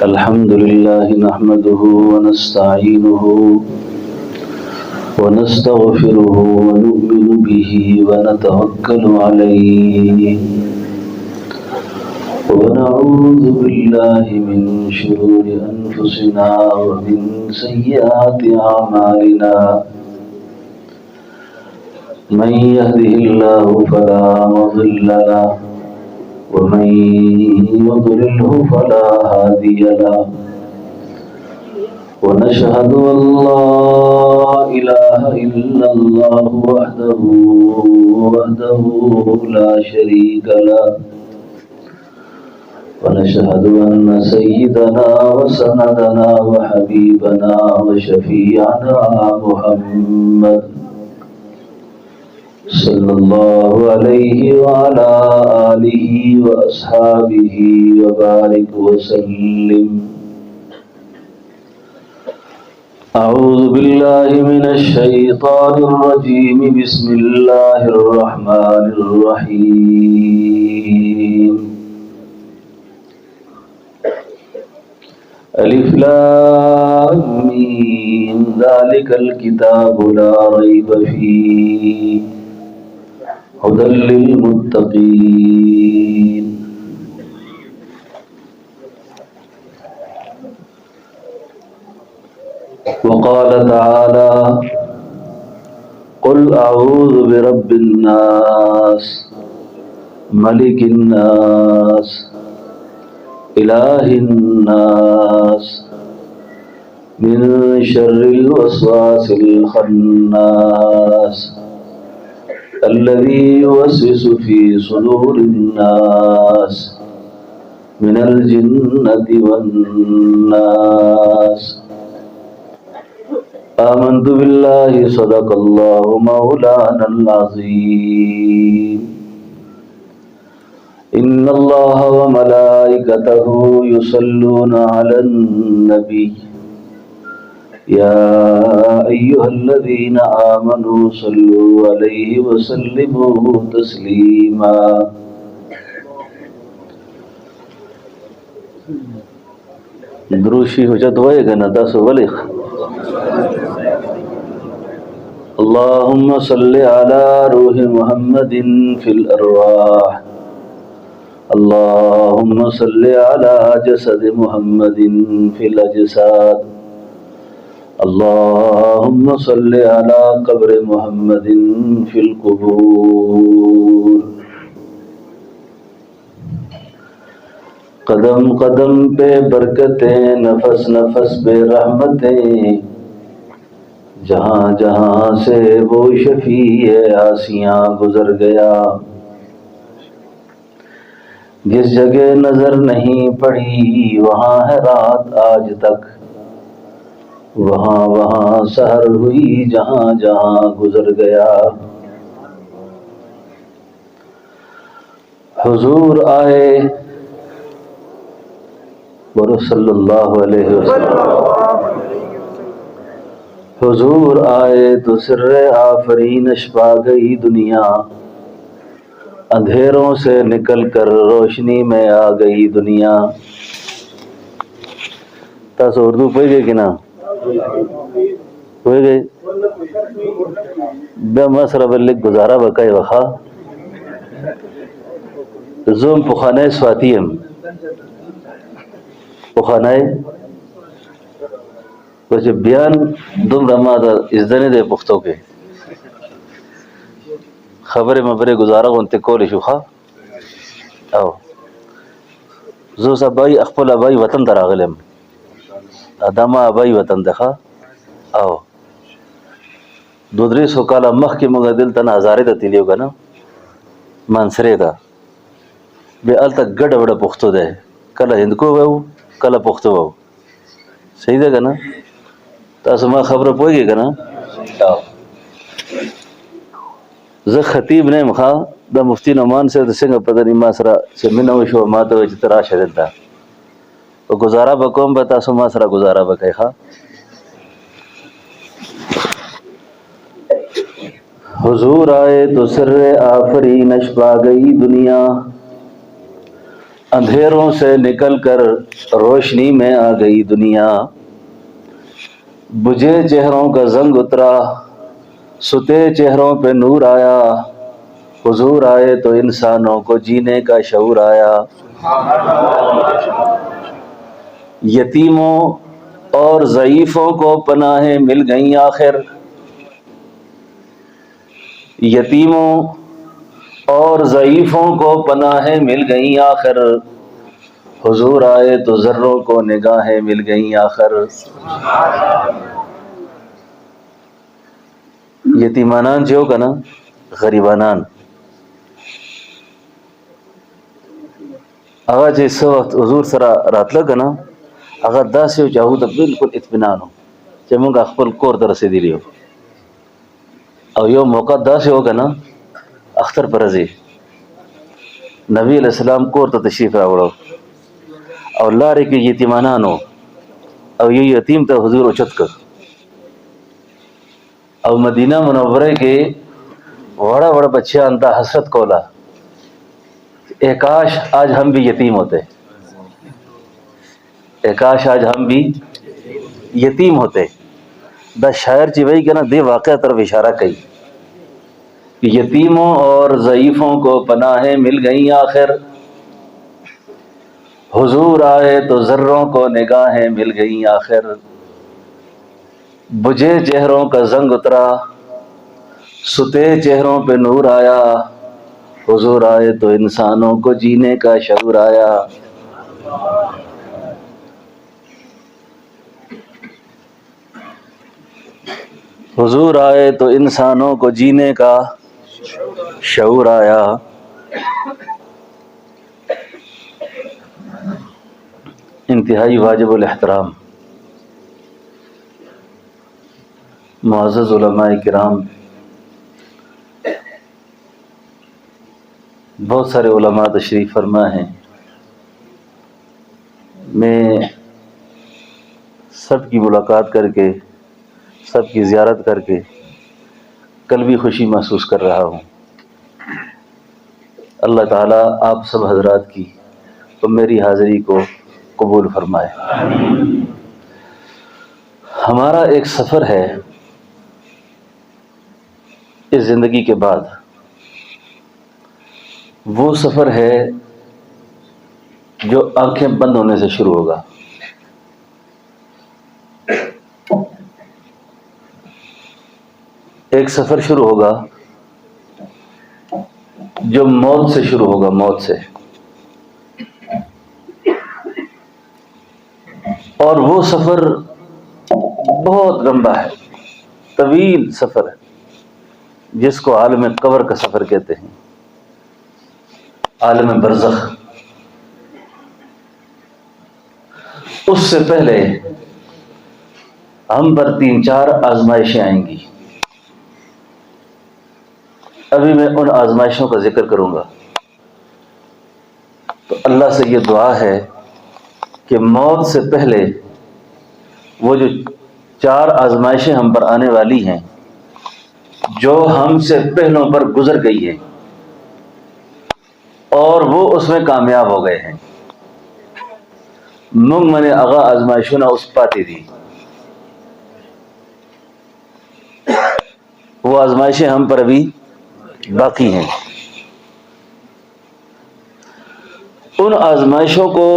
الحمد لله نحمده ونستعينه ونستغفره ونؤمن به ونتوكل عليه ونعوذ بالله من شرور أنفسنا ومن سيئات أعمالنا من يهده الله فلا مضل له ومن يضلله فلا هادي له ونشهد أن لا إله إلا الله وحده لا شريك له ونشهد أن سيدنا وسندنا وحبيبنا وشفيعنا محمد صلى الله عليه وعلى آله وأصحابه وبارك وسلم. أعوذ بالله من الشيطان الرجيم. بسم الله الرحمن الرحيم. ألف لام ميم ذلك الكتاب لا ريب فيه هدى للمتقين. وقال تعالى قل أعوذ برب الناس ملك الناس إله الناس من شر الوسواس الخناس الذي يوسوس في صدور الناس من الجنة والناس. آمنت بالله صدق الله مولانا العظيم. إن الله وملائكته يصلون على النبي يا أيها الذين آمنوا صلوا عليه وسلموا تسليما. دروشی حجت ہوئے گا نا دس ولیخ. اللهم صل على روح محمد في الأرواح. اللهم صل على جسد محمد في الأجساد. اللهم صل على قبر محمد في القبور. قدم قدم پہ برکتیں، نفس نفس پہ رحمتیں، جہاں جہاں سے وہ شفیع آسیاں گزر گیا. جس جگہ نظر نہیں پڑی وہاں ہے رات آج تک، وہاں وہاں سحر ہوئی جہاں جہاں گزر گیا. حضور آئے بولو صلی اللہ علیہ وسلم. حضور آئے تو سر آفرینش پا گئی دنیا، اندھیروں سے نکل کر روشنی میں آ گئی دنیا. تاسو اردو پوئی گئی کہ نا پوئی گئی؟ بیا مصر بلک گزارا بکای وخا زوم پخانای سواتیم پخانای وچه بیان دوم رما دا ازدنی دے پختو کے خبر مبر گزارا گونتے کولی شو خوا او زو سبائی اخپل ابائی وطن در آغلیم ادام ابائی وطن دخوا او دو دریس کالا مخ کی مونگا دل تن ہزاری تا تیلیو گا نا منصرے تا بے ال تک گڑ وڑا پختو دے کلا ہندکو باو کلا پختو باو صحیح دے گا نا تاسو ما خبر پوئی گی گا نا. زه خطیب نیم خوا دا مفتی نعمان سے دا سنگ پدنی ما سرا چه منو شو ما تا وچ ترا شدل دا و گزارا بکوم با تاسو ما سرا گزارا بکای خوا. حضور آئے تو سر آفرینش پا گئی دنیا، اندھیروں سے نکل کر روشنی میں آ گئی دنیا، بجھے چہروں کا زنگ اترا، ستے چہروں پہ نور آیا، حضور آئے تو انسانوں کو جینے کا شعور آیا۔ یتیموں اور ضعیفوں کو پناہیں مل گئیں آخر، یتیموں اور ضعیفوں کو پناہیں مل گئیں آخر، حضور آئے تو ذروں کو نگاہیں مل گئیں آخر۔ یتیمانان جو کا نا غریبانان اگر جس وقت حضور سره راتله که نه هغه داسې و چې هغو ته بالکل اطمینان و چې مونږ خپل کور ته رسېدلي یو، او یو موقع داسې و که نه اختر پر ورځې نبی علیہ السلام کور ته تشریف راوړو او لارې کې یتیمانان و او یو یتیم ته حضور اوچت کړ، او مدینہ منورہ کې وڑا وڑا بچیان ته حسرت کولا اے کاش آج ہم بھی یتیم ہوتے، اے کاش آج ہم بھی یتیم ہوتے۔ دا شاعر چی بھائی کہ نا دے واقعہ طرف اشارہ کئی، یتیموں اور ضعیفوں کو پناہیں مل گئیں آخر، حضور آئے تو ذروں کو نگاہیں مل گئیں آخر، بجھے چہروں کا زنگ اترا، ستے چہروں پہ نور آیا، حضور آئے تو انسانوں کو جینے کا شعور آیا۔ حضور آئے تو انسانوں کو جینے کا شعور آیا۔ انتہائی واجب الاحترام معزز علماء کرام، بہت سارے علماء تشریف فرما ہیں، میں سب کی ملاقات کر کے سب کی زیارت کر کے قلبی خوشی محسوس کر رہا ہوں۔ اللہ تعالیٰ آپ سب حضرات کی اور میری حاضری کو قبول فرمائے۔ ہمارا ایک سفر ہے اس زندگی کے بعد، وہ سفر ہے جو آنکھیں بند ہونے سے شروع ہوگا۔ ایک سفر شروع ہوگا جو موت سے شروع ہوگا، موت سے، اور وہ سفر بہت لمبا ہے، طویل سفر ہے، جس کو عالم قبر کا سفر کہتے ہیں، عالم برزخ۔ اس سے پہلے ہم پر 3-4 آزمائشیں آئیں گی۔ ابھی میں ان آزمائشوں کا ذکر کروں گا، تو اللہ سے یہ دعا ہے کہ موت سے پہلے وہ جو 4 آزمائشیں ہم پر آنے والی ہیں، جو ہم سے پہلوں پر گزر گئی ہیں اور وہ اس میں کامیاب ہو گئے ہیں، منگ منے اغا آزمائشوں نہ اس پاتی دی، وہ آزمائشیں ہم پر ابھی باقی ہیں۔ ان آزمائشوں کو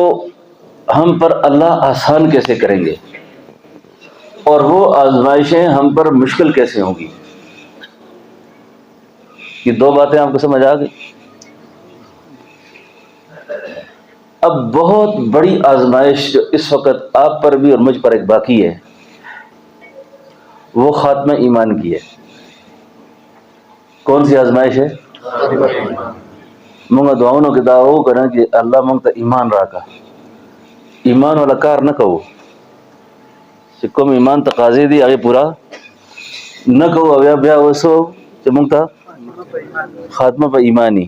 ہم پر اللہ آسان کیسے کریں گے اور وہ آزمائشیں ہم پر مشکل کیسے ہوں گی، یہ 2 باتیں آپ کو سمجھ آ گئی۔ اب بہت بڑی آزمائش جو اس وقت آپ پر بھی اور مجھ پر ایک باقی ہے، وہ خاتمہ ایمان کی ہے۔ کون سی آزمائش ہے؟ منگا دعاؤں کے دعاؤں کرنا کہ اللہ منگتا ایمان راکا، ایمان والا کار نہ کہو، سکم ایمان تقاضی دی آگے پورا نہ کہو، اویا بیا وسو کہ منگتا خاتمہ پہ ایمانی۔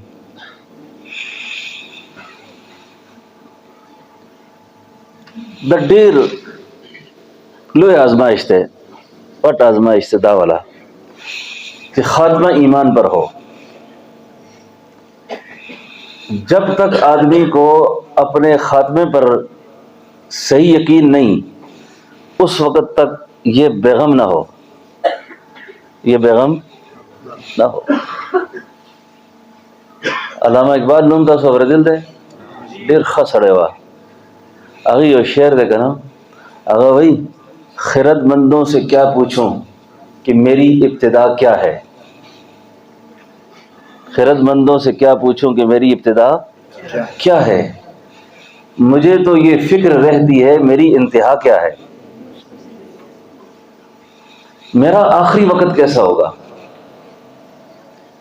دا ډیر لوی آزمائش تے پٹ آزمائش تے دا والا کہ خاتمہ ایمان پر ہو۔ جب تک آدمی کو اپنے خاتمے پر صحیح یقین نہیں، اس وقت تک یہ بیغم نہ ہو، یہ بیغم نہ ہو۔ علامہ اقبال نوم تاسو اورېدل دی، ډېر ښه سړی وه. هغه یو شعر دی که نه، هغه وایي خرد مندوں سے کیا پوچھوں کہ میری ابتدا کیا ہے، خرد مندوں سے کیا پوچھوں کہ میری ابتدا کیا ہے، مجھے تو یہ فکر رہتی ہے میری انتہا کیا ہے، میرا آخری وقت کیسا ہوگا،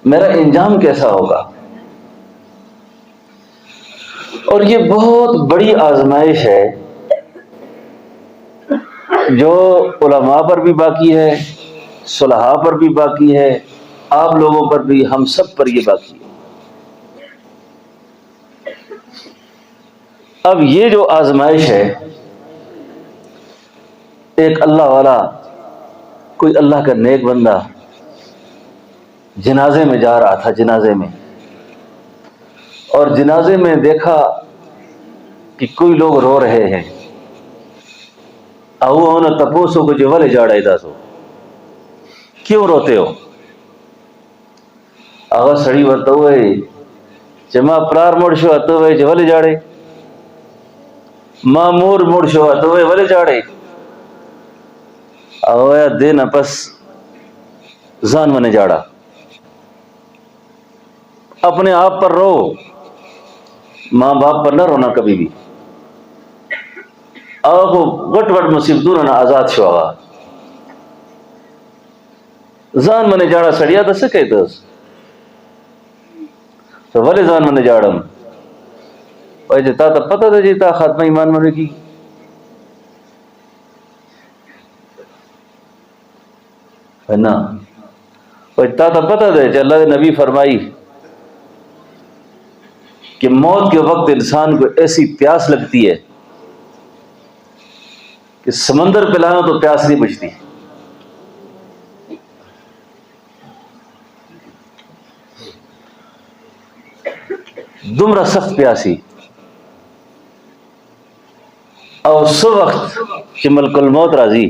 میرا انجام کیسا ہوگا۔ اور یہ بہت بڑی آزمائش ہے جو علماء پر بھی باقی ہے، صلحاء پر بھی باقی ہے، آپ لوگوں پر بھی، ہم سب پر یہ باقی ہے۔ اب یہ جو آزمائش ہے، ایک اللہ والا، کوئی اللہ کا نیک بندہ جنازے میں جا رہا تھا، جنازے میں، اور جنازے میں دیکھا کہ کوئی لوگ رو رہے ہیں، او انہوں تپوسو کو جو ولے جاڑائی دا سو، کیوں روتے ہو؟ اگر سڑی ورته وای چې ما پلار مړ شو، ته وای چې ولې جاړې، ما مور مړ شو، ته وای ولې جاړې، او دې نه پس ځان باندې جاړه، اپنے آپ پر رو، ماں باپ پر نہ رونا کبھی بھی، او غټ غټ مصیبتونو نه آزاد شو، هغه ځان باندې جاړه. سړیا د څه کوي تاسو؟ تو ولې ځان باندې جاړم؟ وایي چې تا ته پته ده چې تا خاتمه ایمان باندې کېږي؟ نه، وایي تا ته پته ده چې الله نبی فرمائی کہ موت کے وقت انسان کو ایسی پیاس لگتی ہے کہ سمندر پلانا تو پیاس نہیں بجتی، دمرا سخت پیاسی، اور سو وقت کہ ملک الموت راضی،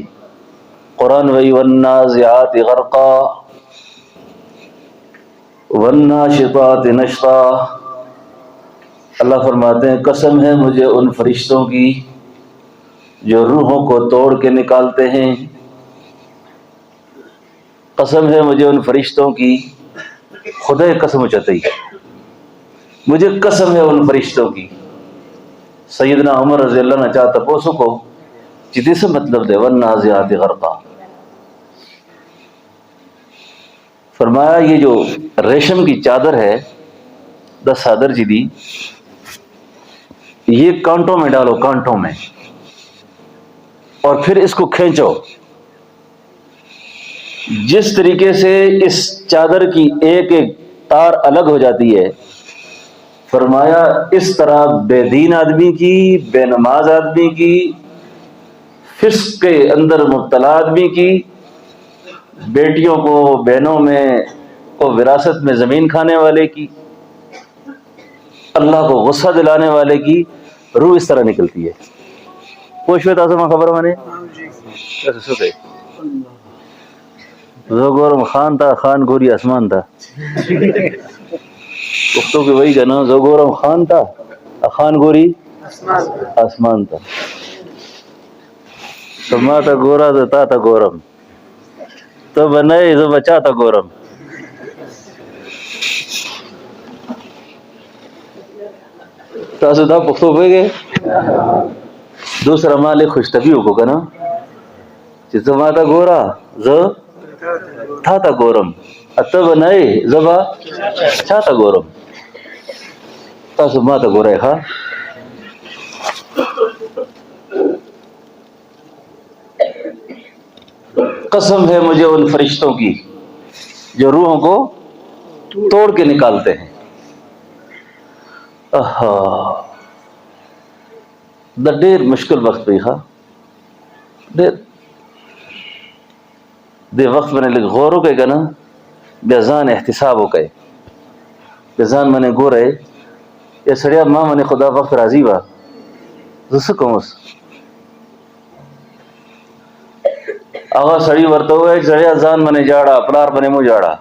قرآن وی والنازعات غرقا والناشطات نشطا، اللہ فرماتے ہیں قسم ہے مجھے ان فرشتوں کی جو روحوں کو توڑ کے نکالتے ہیں، قسم ہے مجھے ان فرشتوں کی، خدا قسم چاہتے ہی، مجھے قسم ہے ان فرشتوں کی۔ سیدنا عمر رضی اللہ عنہ چاہتا پوسو کو جدی سے مطلب دے والنازعات غرقا، فرمایا یہ جو ریشم کی چادر ہے، 10 چادر جی دی، یہ کانٹوں میں ڈالو، کانٹوں میں، اور پھر اس کو کھینچو، جس طریقے سے اس چادر کی ایک ایک تار الگ ہو جاتی ہے، فرمایا اس طرح بے دین آدمی کی، بے نماز آدمی کی، فسق کے اندر مبتلا آدمی کی، بیٹیوں کو، بہنوں میں کو وراثت میں زمین کھانے والے کی، اللہ کو غصہ دلانے والے کی روح اس طرح نکلتی ہے۔ پوچھو تاسو ما خبر مانے کیسے سوتے زو گورم خان تھا، خان گوری آسمان تھا، پختو کی وہی کا نا، زو گورم خان تھا، خان گوری آسمان تھا، تو ما تا گورا تو تا تا گورم، تو بنائے زو بچا تا گورم۔ تاسو دا پختو پہ گئے دوسرا مالک خوش طبیعو کو کنا چې زه ما تا ګورا زه تا تا ګورم، اته به نه زه به چا ته ګورم، تاسو ما ته ګورئ ښه۔ قسم ہے مجھے ان فرشتوں کی جو روحوں کو توڑ کے نکالتے ہیں۔ دا ډېر مشکل وخت دی ښه، ډېر دې وخت باندې لږ غور وکړئ که نه، بیا ځان احتساب وکړئ، بیا ځان باندې ګورئ یا سړیا ما باندې خدا وخت راضي وه زه څه کوم اوس هغه سړي ورته وویل سړیا ځان باندې جاړه پلار باندې مو جاړه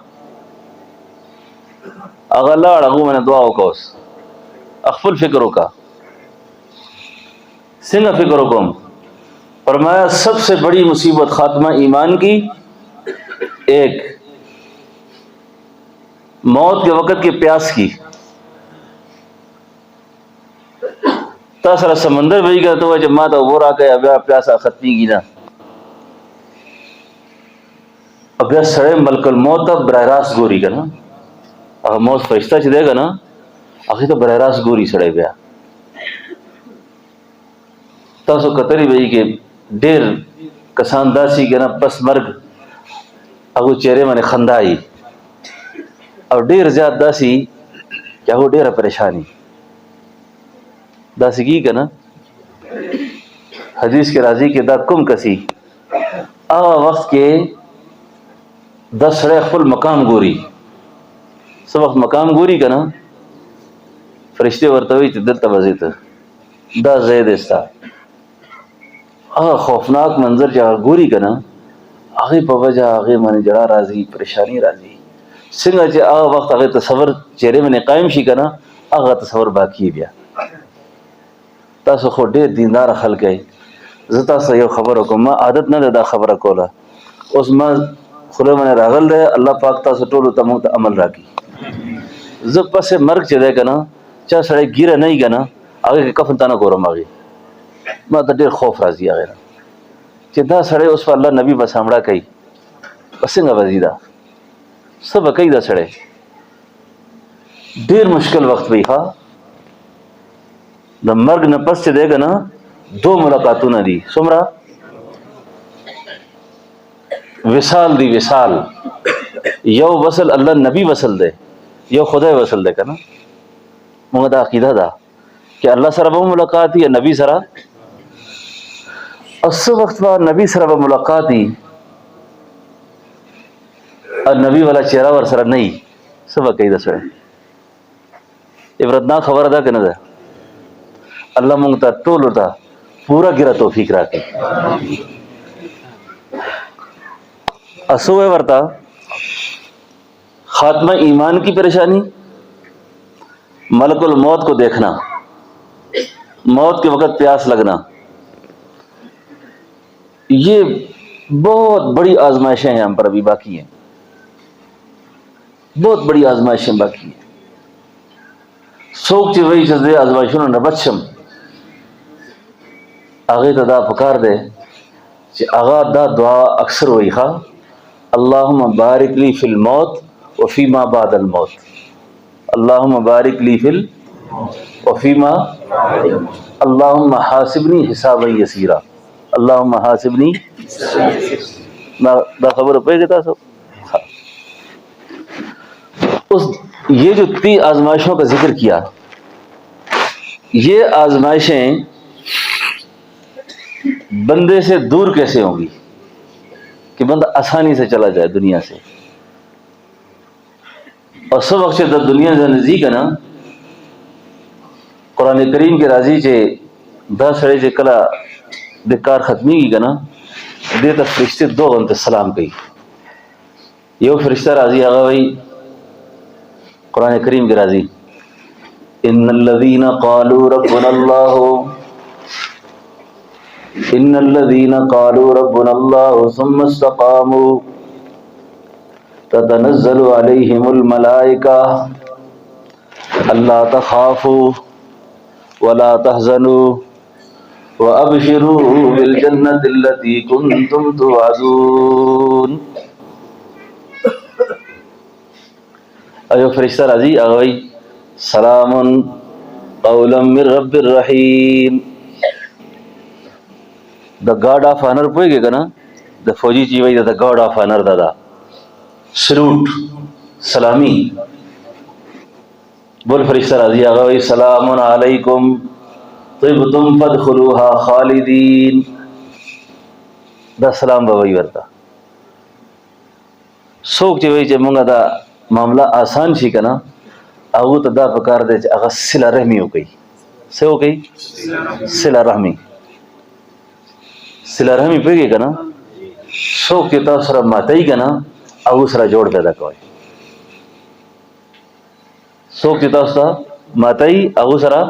هغه لاړ هغو باندې دعا وکړه اوس خپل فکر وکړه څنګه فکر وکړم فرمایا سب سے بڑی مصیبت خاتمہ ایمان کی ایک موت کے وقت کی پیاس کی تا سره سمندر وی ګرځته وای چې ما ته اوبه راکړئ بیا پیاسه ختمېږي نه بیا سړی ملک الموت ته براه راست ګوري که نه هغه موت فرشته چې دی که نه هغې ته براه راست ګوري سړی بیا تاسو کتلی به یې کې ډېر کسان داسې که نه پس مرګ هغو چهرې باندې خندا وي او ډېر زیات داسې چې هغو ډېره پریشاني داسې کېږي که نه حدیث کې راځي چې دا کوم کسي هغه وخت کې دا سړی خپل مقام ګوري څه وخت مقام ګوري که نه فرشتې ورته وایي چې دلته به ځې ته دا ځای دی ستا هغه خوفناک منظر چې هغه ګوري که نه هغې په وجه هغې باندې ژړا راځي پریشاني راځي څنګه چې هغه وخت هغې تصور چهرې باندې قایم شي که نه هغه تصور باقي بیا تاسو خو ډېر دینداره خلک یې زه تاسو یو خبره کوم ما عادت نه ده دا خبره کوله اوس ما خوله باندې راغل دی الله پاک تاسو ټولو ته موږ ته عمل راکړي زه پسې مرګ چې دی که نه چا سړی ګیره نه وي که نه هغې کې کفن ته نه ګورم هغې ما ته ډېر خوف راځي هغې نه چې دا سړی اوس په الله نبي به سامړه کوي په څنګه به ځي دا څه به کوي دا سړی ډېر مشکل وخت وي ښه د مرګ نه پس چې دی که نه دو ملاقاتونه دي څومره وصال دی وصال یو وصل الله نبی وصل دی یو خدای وصل دی که نه موږ دا عقیده ده چې الله سره به ملاقات یا نبی سره او څه وخت به نبی سره به ملاقات وي او نبی والا چهره ور سره نه وي څه به کوي دا سړی عبرتناک خبره ده که نه ده الله موږ ته ټولو ته پورا ګیره توفیق راکړي اسو ہے ورتا خاتمہ ایمان کی پریشانی ملک الموت کو دیکھنا موت کے وقت پیاس لگنا یہ بہت بڑی آزمائشیں ہیں ہم پر ابھی باقی ہیں بہت بڑی آزمائشیں باقی ہیں سوک چې وایي چې دې آزمایشونو نه بچ شم هغې ته دا پکار دی چې هغه دا دعا اکثر وایي ښه اللهم بارک لی فی الموت وفی ما بعد الموت اللهم بارک لی فی وفی ما اللهم حاسبنی حسابا یسیرا اللهم حاسبنی دا خبر پوهېږئ تاسو اس یہ جو 3 آزمائشوں کا ذکر کیا یہ آزمائشیں بندے سے دور کیسے ہوں گی کہ بندہ آسانی سے چلا جائے دنیا سے اور سب وقت د دنیا سے نزدیک ہے نا قرآن کریم کے راضی چې دا سړی چې کله د کار ختمیږي که نه دې ته فرشتې 2 غنته سلام کوي یو فرشته راځي هغه وایي قرآن کریم کے راضی ان الذین قالوا ربنا اللہ ان الذین قالوا ربنا اللہ ثم استقاموا تتنزل علیہم الملائکہ الا تخافوا ولا تحزنوا وابشروا بالجنة التي كنتم توعدون ایو فرشتہ راضی اغوی سلام قولا من رب الرحیم دا گارڈ آف آنر پوئے گا نا دا فوجی چی وی دا گارڈ آف آنر دا سلوٹ سلامی بول فرشتہ راضی اغوی سلام علیکم طبتم فادخلوها خالدین دا سلام بوئی ورتا سوک چی وی چی مونگا دا معاملہ آسان شي که نه هغه ته دا پکار دی چې هغه صله رحمي وکړي. څه وکړي؟ صله رحمي. صله رحمي پوهېږئ که نه؟ څوک چې تاسو سره ماتوي که نه هغو سره جوړ پیدا کوئ. څوک چې تاسو ته ماتوي هغو سره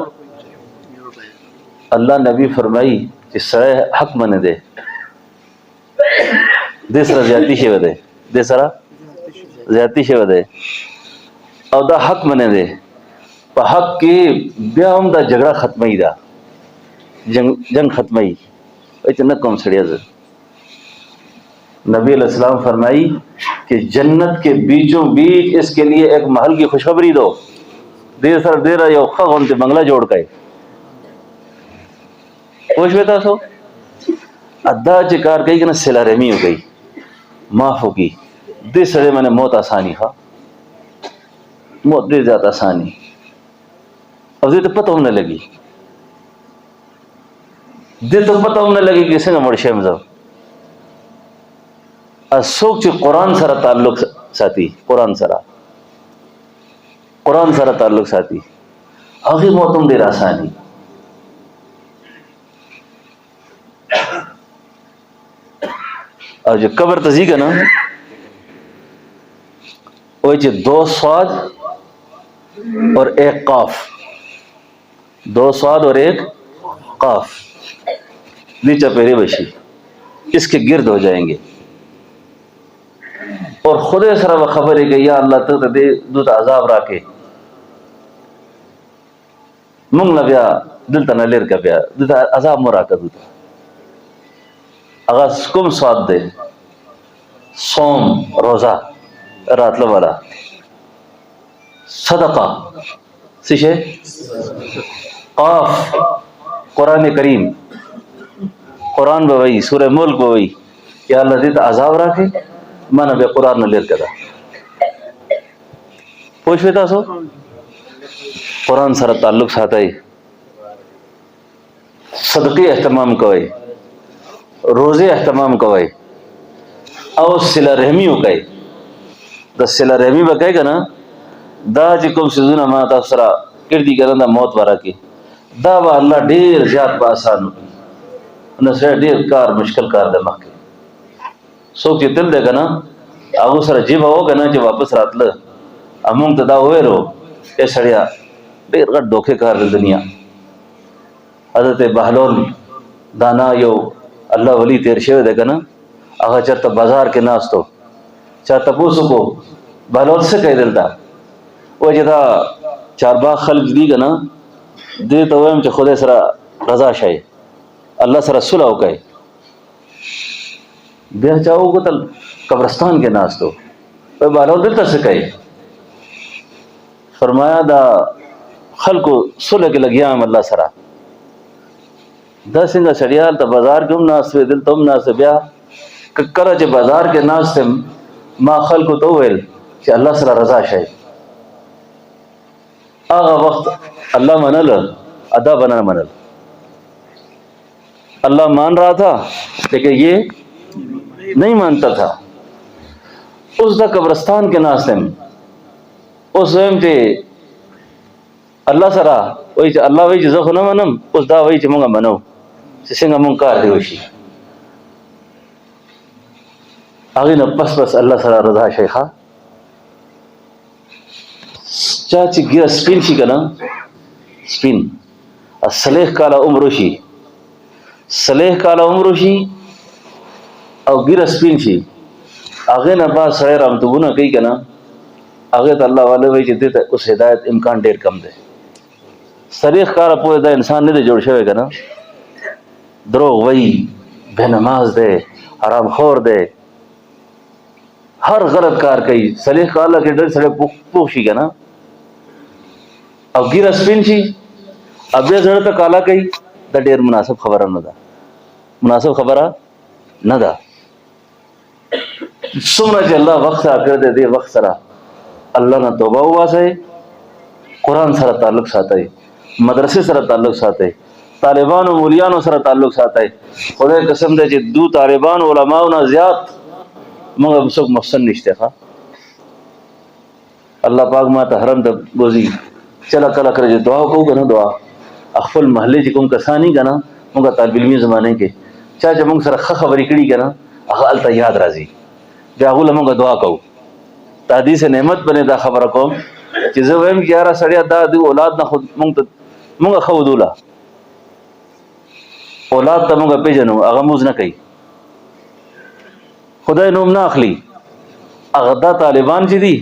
الله نبی فرمایي چې سړی حق منې دی دې سره زیاتي شوی دی، دې سره زیاتي شوی دی او دا حق منې دی. په حق کې بیا هم دا جګړه ختموي، دا جنگ ختموي. وایي چې نه کوم سړیه زه. نبی علیہ السلام فرمائی کہ جنت کے بیچوں بیچ اس کے لیے ایک محل کی خوشخبری دو. دیر سر دیر یو خغن تے بنگلہ جوڑ کئے خوش بیتا سو ادا چی کار کئی کنا صلہ رحمی ہو گئی، معاف ہو گئی. دے سڑے میں نے موت آسانی خواہ، موت دیر زیادہ آسانی. اب دے تو پتہ ہم نے لگی، دے تو پتہ ہم نے لگی کہ سنگا مرشے مزاو. څوک چې قرآن سره تعلق ساتي، قرآن سره تعلق ساتي، هغې موت هم ډېر اساني. او جو قبر ته ځي که نه وایي چې 2 صاد اور 1 قاف، 2 صاد اور 1 قاف دی چپیرے بشی اس کے گرد ہو جائیں گے. اور خدای سره به خبرې کوي یا الله ته دې دوی ته عذاب راکې، مونږ نه بیا دلته نه لرې کړه، بیا دوی ته عذاب مو راکړه. دوی ته هغه کوم سواد دی؟ صوم، روزه راتله والا، صدقه، څه شی؟ قاف قرآن کریم، قرآن به وایي، سوره ملک به وایي یا الله دې ته عذاب راکې، مانا بے قرآن نہ لیر کدا. پوچھ بیتا سو قرآن سره تعلق ساتھائی، صدقی اہتمام کوئی، روزے اہتمام کوئی، او صلہ رحمی وکای. دا صلہ رحمی وکای کنا دا چې کوم سيزونه ما تاسو سره کړدي کنه دا موت ورا کې دا به الله ډیر زیات په آسان وکړي. نو سره ډیر کار مشکل کار د مخ کې څوک چې تل دی که نه هغو سره جیبه وکړه چې واپس راتله موږ ته دا وویلو ای سړیا ډېر غټ دوکې کار د دنیا. حضرت بهلول دانا یو الله ولی تیر شوی دی که نه هغه چېرته بازار کې ناست و، چا تپوس وکړو بهلول څه کوي دلته؟ وایي چې دا چارباغ خلک دي که نه دې ته وایم چې خدای سره رضا شئ، الله سره صلح وکئ. بیا چا وکتل قبرستان کې ناست و، وایي بهلول دلته څه کوي؟ فرمایا دا خلکو صلح کې لګیا یم الله سره. دا څنګه سړی هلته بازار کې هم ناست وی دلته هم ناست. بیا کله چې بازار کې ناست یم ما خلکو ته وویل چې الله سره رضا شئ. هغه وخت اللہ منل ادا بنا منل، اللہ مان رہا تھا لیکن یہ نہیں مانتا تھا. اس دا قبرستان کے ناستے میں اس ویم تے اللہ سرا وہی اللہ وہی زخو نہ منم اس دا وہی منگا منو سنگا منگ کار دی وشی آگے نہ پس پس اللہ سرا رضا شیخا چاچی گیرا سپین شی کنا سپین سلیح کالا عمروشی سلیح کالا عمروشی او گیرا سپین شی آگے نہ بعض سڑے رامتبونا کئی کنا آگے تا اللہ والے وی چیتے تا اس ہدایت امکان دیر کم دے. سلیح کالا پوئے دا انسان نہیں دے جوڑ شوئے کنا دروغ وی بے نماز دے حرام خور دے ہر غلط کار کئی سلیح کالا کے ڈر سڑے پوخ شی کنا او گیرا سپین شي اب بیا زړه ته کالا کوي دا ډېر مناسب خبره نه ده، مناسب خبره نه ده. څومره چې الله وخت راکړی دی دې وخت سره الله نه توبه وباسئ، قرآن سره تعلق ساتئ، مدرسې سره تعلق ساتئ، طالبانو مولیانو سره تعلق ساتئ. خدای قسم دی چې دو طالبان علماو نه زیات موږ څوک محسن نشته ښه اللہ پاک ما ته حرم ته بوزي چلا کله کله دعا کو کنه دعا خپل محلې چې کوم کسانی کنه موږ طالب علمي زمانه کې چا چې موږ سره خبرې کړي کنه هغه الته یاد راځي بیا هغه موږ دعا کوو حدیث نعمت باندې دا خبره کوم چې زه وایم چې یاره سړیا دا د اولاد نه خود موږ خو دوله اولاد ته موږ پیژنو هغه موږ نه کوي خدای نوم نه اخلي هغه دا طالبان چې دي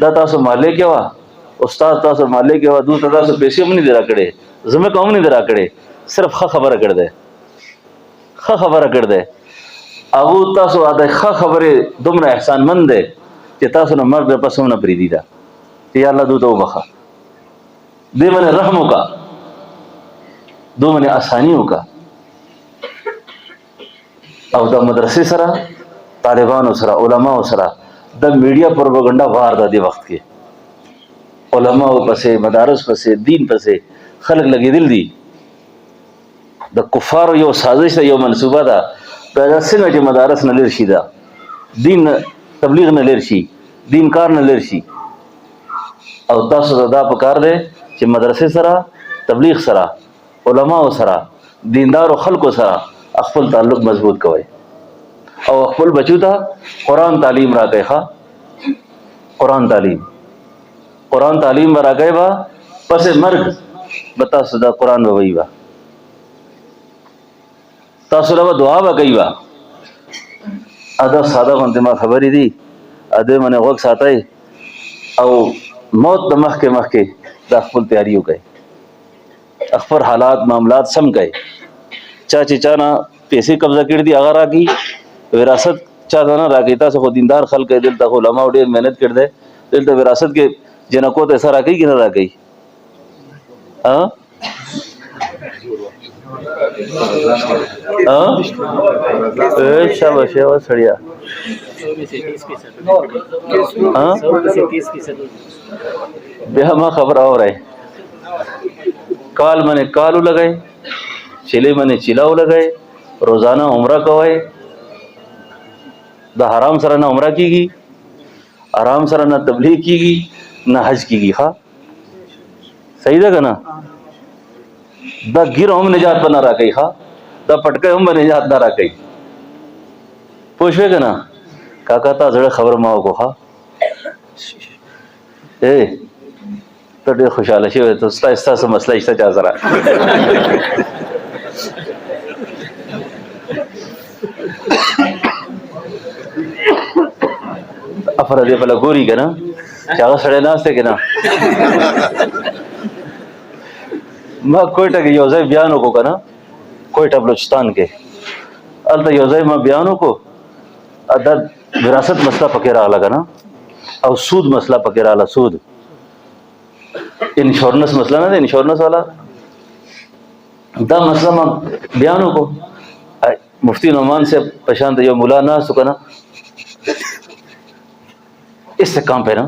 دا تاسو مالک یو استاد تاسو مالک یو دوی تاسو پیسې هم نه درا کړي زمه کوم نه درا کړي صرف خبره کړ دې خبره کړ دې هغه تاسو دا خبره دومره احسان مند ده چې تاسو نه مرګ په پسونه پریدي دا چې الله دوی ته وبخا دې باندې رحم وکا دوی باندې آسانی وکا او د مدرسې سره طالبانو سره علماو سره د میډیا پروپاګاندا وار د دې وخت کې علماو پسې مدارس پسې دین پسې خلق لګېدل دي د کفارو یو سازش یو منصوبه ده پیدا څنګه چې مدارس نه لر شي دا دین تبلیغ نه لر شي دین کار نه لر شي او تاسو دا پکار دی چې مدرسې سره تبلیغ سره علماو سره دیندارو خلکو سره خپل تعلق مضبوط کوئ او خپل بچو ته قرآن تعلیم راکړئ ښه قرآن تعلیم به راکړئ به پس مرګ به تاسو دا قرآن به وایي به تاسو له به دعا به کوي به ادا ساده غوندې ما خبرې دي ادې منې غوږ ساتئ او موت د مخکې دا خپل تیاری وکړئ خپل حالات معاملات سم کړئ چا چې چا نه پیسې قبضه کړي دي هغه راکړي وراثت چا ته نه راکړي تاسو خو دیندار خلک دلته علماو ډېر محنت کړی دی دلته وراثت کې جنکو ته ایسا راکړي که نه راکړي شاباش سړیا بیا ما خبر اورئ کال منې کالو لګئ چلے منې چلاو لګئ روزانه عمره کوئ د حرام سره نه عمره کیږي حرام سره نه تبلیغ کیږي نه حج کیږي ښه صحیح ده که نه دا ګیر هم نجات به نه راکوي ښه دا پټکی هم به نجات نه راکوي پوه شوې که نه کاکا تا زړه خبر ما وکړو ښه ته ډېر خوشحاله شوی ته ستاسو مسله شته چا سره افره دې بله ګوري که نه چې هغه سړی ناست دی که نه ما کویټه کې یو ځای بیان وکړو که نه کویټه بلوچستان کې هلته یو ځای ما بیان وکړو دا وراثت مسله پکې راغله که نه او سود مسله پکې راغله سود انشورنس مسله نه ده انشورنس والا دا مسله ما بیان وکړو مفتی نعمان سے پشان ته یو مولا ناست و که نه اس سے کام پہ نا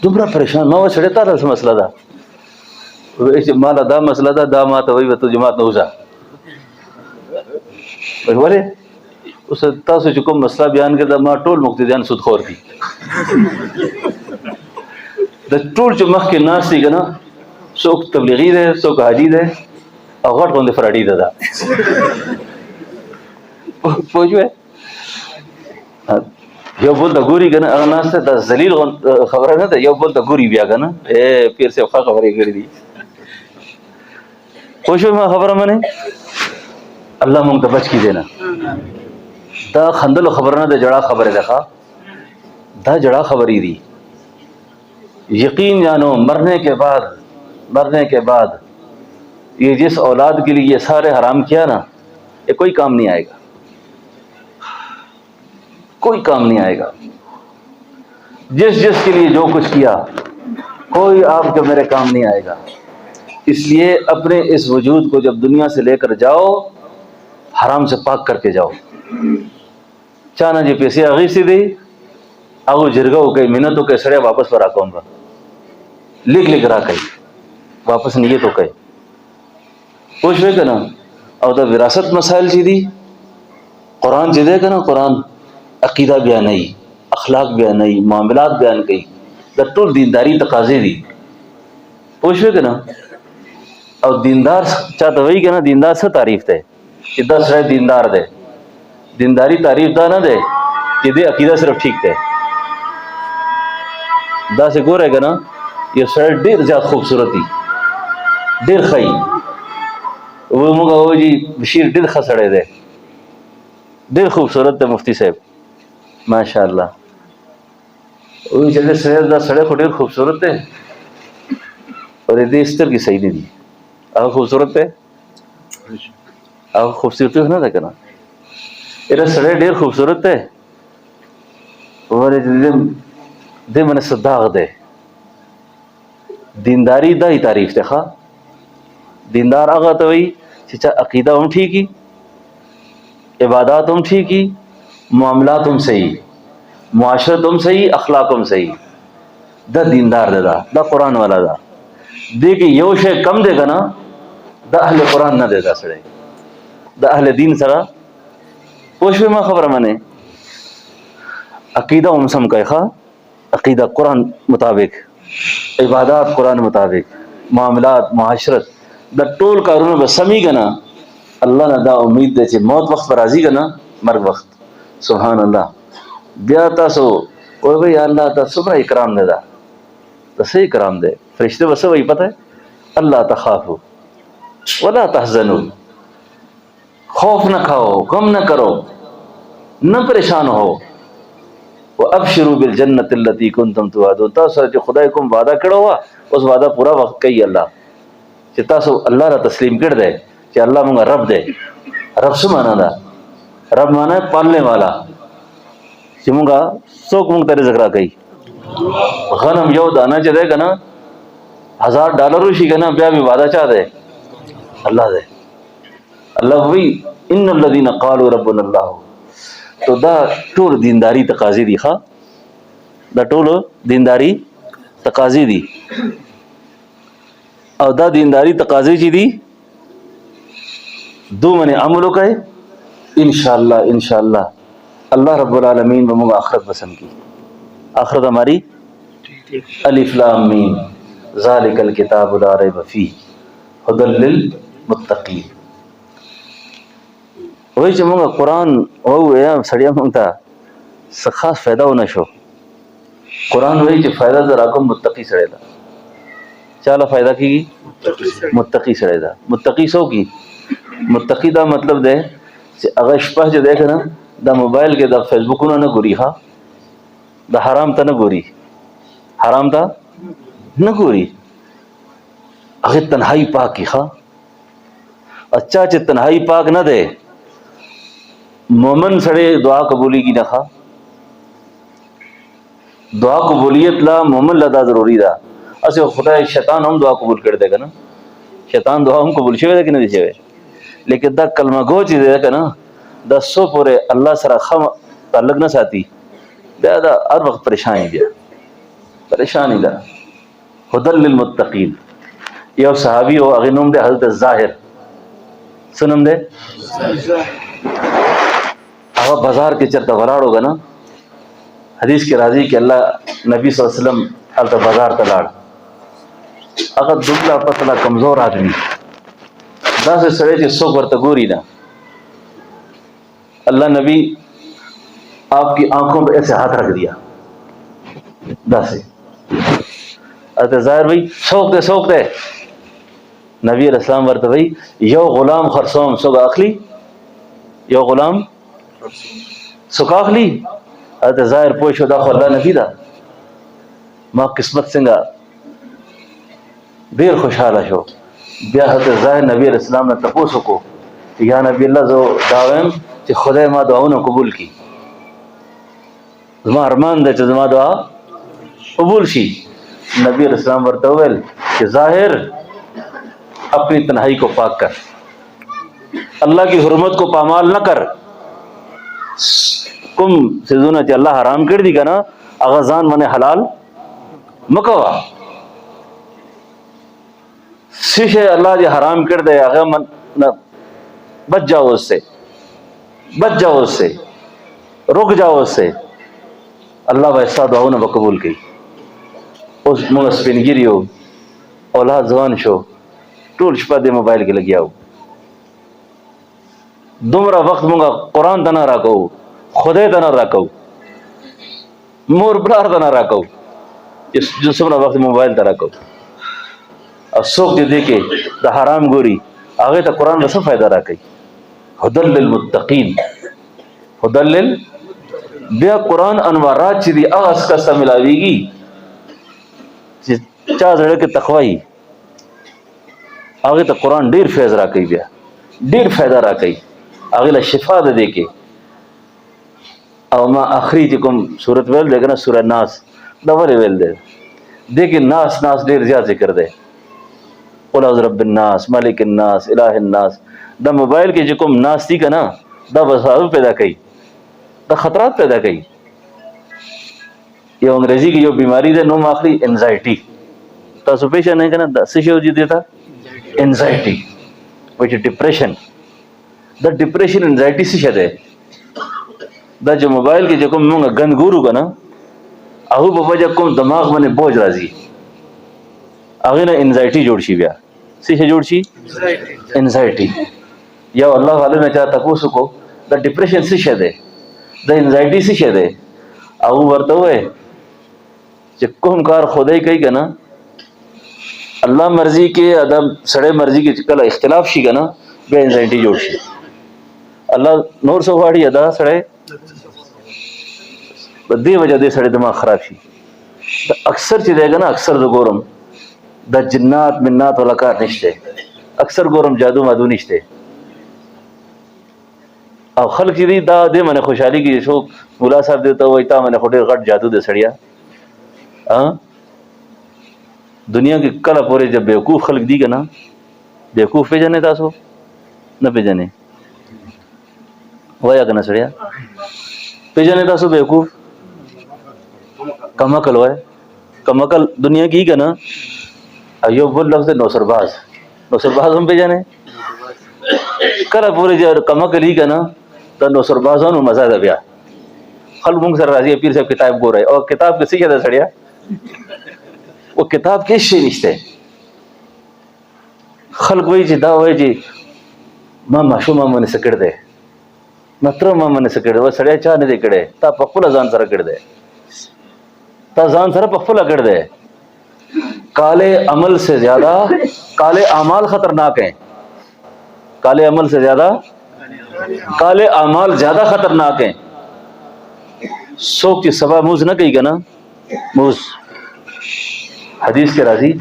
دومره پریشان ما و سړی تا ته څه مسله ده مالا دا مسله ده دا ما ته وایي ته جماعت نه وځه ولې اوس تاسو چې کوم مسله بیان کړه ما ټول مقتدیان سودخور دي د ټول چې مخکې ناست دي که نه څوک تبلیغي دی څوک حاجي دی او غټ غوندې فراډي ده دا پوه شوې یو بل ته ګوري که نه هغه ناست دی دا ذلیل خبره نه ده یو بل ته ګوري بیا که نه پیر صاحب ښه خبرې کړې دي پوه شوې ما خبره منې الله مونږ ته بچ کړي دی نه دا خندلو خبره نه ده جړا خبرې ده ښه دا جڑا خبری دی یقین جانو مرنے کے بعد یہ جس اولاد کے لیے یہ سارے حرام کیا نا یہ کوئی کام نہیں آئے گا جس کے لیے جو کچھ کیا کوئی آپ کے میرے کام نہیں آئے گا. اس لیے اپنے اس وجود کو جب دنیا سے لے کر جاؤ حرام سے پاک کر کے جاؤ. چانا جی پیسے آگی سی دی آگو جرگا ہو گئی محنت ہو گئی سڑے واپس پر آکاؤں گا لکھ را کئی واپس نیت ہو گئی پوچھ رہے کہ نا او دا وراثت مسائل چی دی قرآن چی دے کہ نا قرآن عقیدہ بیان نہیں اخلاق بیانوي، معاملات بیان کوي، دا ټول دینداری تقاضې دي. پوه شوې که نه؟ او دیندار چاته وایي که نه، دیندار څه تعریف دی چې دا سړی دیندار دی؟ دینداری تعریف دا نه دی چې دې عقیده صرف ټیک دی. داسې ګورئ که نه یو سړی ډېر زیات خوبصورت دی، ډېر ښه وي، موږ وایو چې بشیر ډېر ښه سړی دی، ډېر خوبصورت دی مفتی صاحب ماشاء الله. وایي چې دا سړی خو ډېر خوبصورت دی او د دې سترګې صحیح نه دي. هغه خوبصورت دی؟ هغه خوبصورتي نه ده که نه؟ یاره سړی ډېر خوبصورت دی ولې دې باندې څه داغ دی. دینداری دا ہی تعریف دی. ښه دیندار هغه ته وایي چې چا عقیده هم ٹھیک وي، عبادات هم ٹھیک وي، معاملات هم صحیح، معاشرت هم صحیح، اخلاق هم صحیح. دا دیندار دی. دا قرآن والا دا. دې کې یو شی کم دی که نه، دا اهل قرآن نه دی. دا سړی د اهل دین سره پوه شوې ما خبره منې. عقیده هم سم کوي. ښه عقیده قرآن مطابق، عبادات قرآن مطابق، معاملات، معاشرت، دا ټول کارونه به سمي که نه. الله نه دا امید دی چې موت وخت به راځي که نه، مرګ وخت، سبحان الله، بیا تاسو وایئ یا الله دا څومره اکرام دی. دا څه اکرام دی؟ فرشتے به څه وایي پته ہے؟ اللہ تخافوا ولا تحزنوا، خوف نہ کھاؤ، غم نہ کرو، نہ پریشان ہو. وابشروا بالجنة التي كنتم توعدون، تاسو سره چې خدای کوم وعده کړو وا اوس وعده پورا وخت کوي الله، چې تاسو الله را تسلیم کړ دی چې الله مونږ رب دی. رب څه معنا ده؟ رب معنا ہے پالنے والا، چې مونږه څوک مونږ ته رزق را کوي. غنم یو دانه چې دی که نه $1000 شي که نه بیا مې وعده چا دی؟ الله دی. الله وی ان الذين قالوا ربنا الله. تو دا ټول دینداری تقاضې دي. ښه دا ټول دینداری تقاضې دي. او دا دینداری تقاضې چې دي دو منې عمل وکړئ انشاءاللہ اللہ رب العالمین به موږ آخرت پسند کی. آخرت ہماری الف لام میم ذالک الکتاب لا ریب فیہ ھدی للمتقین. وایي چې موږ قرآن ووایه سړیا موږ ته څه خاص فایده ونه شو. قرآن وایي چې فایده در راکوم متقی سړی ده. چاله فایده کېږي؟ متقی سړی ده. متقی څوک وي؟ متقی دا مطلب دی چې هغه شپه چې دی که نه دا موبایل کې د فیسبوکونه نه ګوري. ښه د حرام ته نه ګوري، حرام ته نه ګوري، هغه تنهایی پاک وي. ښه اچھا چې تنهایی پاک نه دی مومن سړی دعا قبولیږي نه. ښه دعا قبولیت لا مومن لا دا ضروری ده. اسې خدای شیطان هم دعا قبول کړی دی که نه، شیطان دعا هم قبول شوی دی که نه دی شوی. لیکن دا کلمه گو چې دی که نه دا سو پورې الله سره ښه تعلق نه ساتي بیا دا هر وخت پریشانی، بیا پریشانی ده. هدی للمتقین. یو صحابي او هغه نوم دی حضرت ظاهر. څه نوم دی؟ هغه بازار کې چېرته ولاړ که نه حدیث کې راځي چې الله نبی صلی الله علیه وسلم هلته بازار ته لاړ. هغه دبلا پتلا کمزور آدمی داسې سړی چې څوک ورته ګوري نه. اللہ نبی آپ کی آنکھوں پہ ایسے ہاتھ رکھ دیا داسې. حضرت ظاهر بھائی سوک دے نبی علیہ السلام ورته وی یو غلام خرڅوم څوک اخلي؟ یو غلام څوک اخلي؟ حضرت ظاهر پوه شو دا خو الله نبی ده، ما قسمت څنګه ډېر خوشحاله شو. بیا حضرت ظاهر نبی علیہ السلام نه تپوس وکړو یا نبی الله زه دا وایم چې خدای ما دعاونه قبول کړي، زما ارمان دی چې زما دعا قبول شي. نبی علیہ السلام ورته وویل کہ ظاہر اپنی تنہائی کو پاک کر، اللہ کی حرمت کو پامال نہ کر. کوم سيزونه چې الله حرام کړی دي کنه هغه ځان باندې حلال مکوا. شیشه الله دې حرام کړ دی هغه بچ جاؤ اس سے، بچ جاؤ اس سے، رک جاؤ اس سے. الله به ستا دعاونه به قبول کړي. اوس موږ سپینګیري یو، اولاد ځوان شو، ټول شپه د موبایل کې لګیا وو. دومره وخت موږ قرآن ته نه راکوو، خدای ته نه راکوو، مور پلار ته نه راکوو، چې څومره وخت موبایل ته راکوو. او څوک دې کې د حرام ګوري، هغه ته قرآن به څه فایده راکوي؟ هدى للمتقین، هدى بیا قرآن انوارات چې دي هغه کس ته ملاویږي چې چا زړه کې تقوا وي، هغه ته قرآن ډیر فیض راکوي، بیا ډیر فایده راکوي، هغه له شفا ده دی کې. او ما اخری چې کوم صورت ویل دی کنه سوره ناس، دا ولې ویل دی؟ دې کې ناس ډیر زیات ذکر دی. قل اعوذ برب الناس، ملک الناس، الہ الناس. دا موبایل کې چې کوم ناس دي کنه، دا وساوس پیدا کوي، دا خطرات پیدا کوي. یو انګریزي کې یو بیماری ده نوم اخلي انزایټي. تاسو پیژنئ کنه دا څه شی وجود دیتا؟ انزایټي which is depression. The depression انزایټي څه شی ده؟ دا چې موبایل کې چې کوم موږ غند ګورو کنه، هغه په وجه کوم دماغ باندې بوج راځي، هغه نه انزایټي جوړ شي. بیا څه شی جوړ شي؟ انزایټي. یا الله تعالی نه چا تاسو کو دا ډیپریشن څه شی ده، دا انزایټي څه شی ده؟ او ورته وای چې کوم کار خدای کوي کنه، الله مرضی کې ادم سړی مرضی کې کله اختلاف شي کنه، بیا انزایټي جوړ شي. الله نور څه غواړي ادا سړی په دې وجه دې سړی دماغ خراب شي. اکثر چې دی کنه، اکثر د ګورم د جنات منات ولا کار نشته، اکثر ګورم جادو مادو نشته. او خلک چې دی دا دې منه خوشحالي کې شو مولا صاحب دې ته وایي تا منه خو ډېر غټ جادو دې سړیا. دنیا کې کله پورې جب بیوقوف خلق دی کنه، بیوقوف پیژنې تاسو نه پیژنې؟ وایا کنه سړیا پیژنې تاسو بیوقوف؟ کم عقل وای، کم عقل دنیا کې کنه. ایو بل لفظ نوسر باز، نوسر باز هم پیژنې؟ کله پورې جب کم عقل ہی کنه دا نوسر بازانو مزه ده. بیا خلک موږ سره راځي پیر صاحب کتاب ګورای، او کتاب کې څه ده سړیا؟ وہ کتاب کې شی نشته. خلک وایي چې دا وایي چې ما ماشومه باندې څه کړی دی، ما تره ما باندې څه کړی دی. سړی چا نه دی کړی، تا په خپله ځان سره کړی دی، تا ځان سره په خپله کړی دی. کالے عمل سے زیادہ کالے اعمال خطرناک ہیں، کالے عمل سے زیادہ کالے اعمال زیادہ خطرناک ہیں. سوک چې سبا موز نه کوي کنه، موز حدیث کے راضی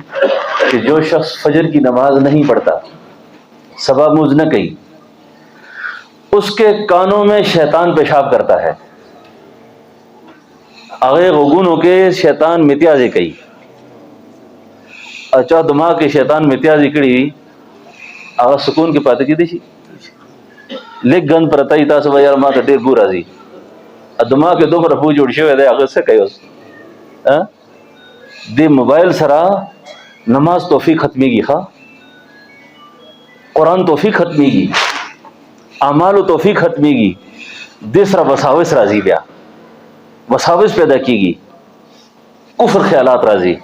کہ جو شخص فجر کی نماز نہیں پڑھتا، صبح موز نہ کہی، اس کے کانوں میں شیطان پیشاب کرتا ہے. آگے غگونوں کے شیطان متیازی کہی، اچھا دماغ کے شیطان متیازی کڑی آگا سکون کی پاتے کی دیشی لکھ گند پر اتائی تاسو یار ما ته ډیر ګور راځي. دماغ کې دومره پو جوړ شوی دی، هغه څه کوي اوس؟ دی موبایل سره نماز توفیق ختمیږي، ښه قرآن توفیق ختمیږي، اعمالو توفیق ختمیږي. دې سره وساوس راځي، بیا وساوس پیدا کیږي، کفر خیالات راځي،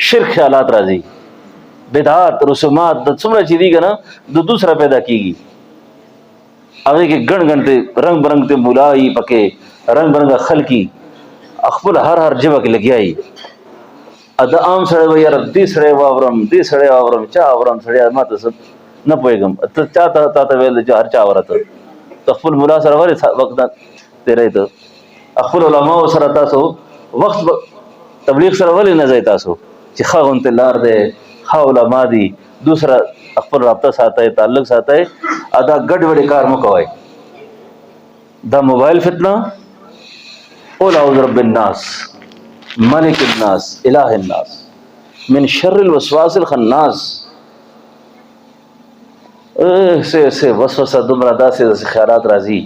شرک خیالات راځي، بدعات رسومات د څومره چې دي کنه د دوسرا پیدا کیږي. هغه کې ګڼ ګڼ ته رنگ برنګ ته مولای پکې رنگ برنګ خلقي خپل هر جبه کې لګیایي. ادا عام سړی و یار دې سړی واورم دې سړی واورم چا اورم سړی ما ته نه پوهېږم ته چا ته ویل چې هر چا اورته ته خپل مولا سره ولې وخت تېری ته خپل علماو سره تاسو وخت تبلیغ سره ولې نه ځئ تاسو چې ښه غونتې لار دی ښه علما دي دوسرا خپل رابطه ساتئ تعلق ساتئ ادا ګډ وډې کار مه کوئ. دا موبایل فتنه قل اعوذ برب الناس ملک الناس الہ الناس من شر الوسواس الخناس. سے وسوسه دومره داسې خیالات راځي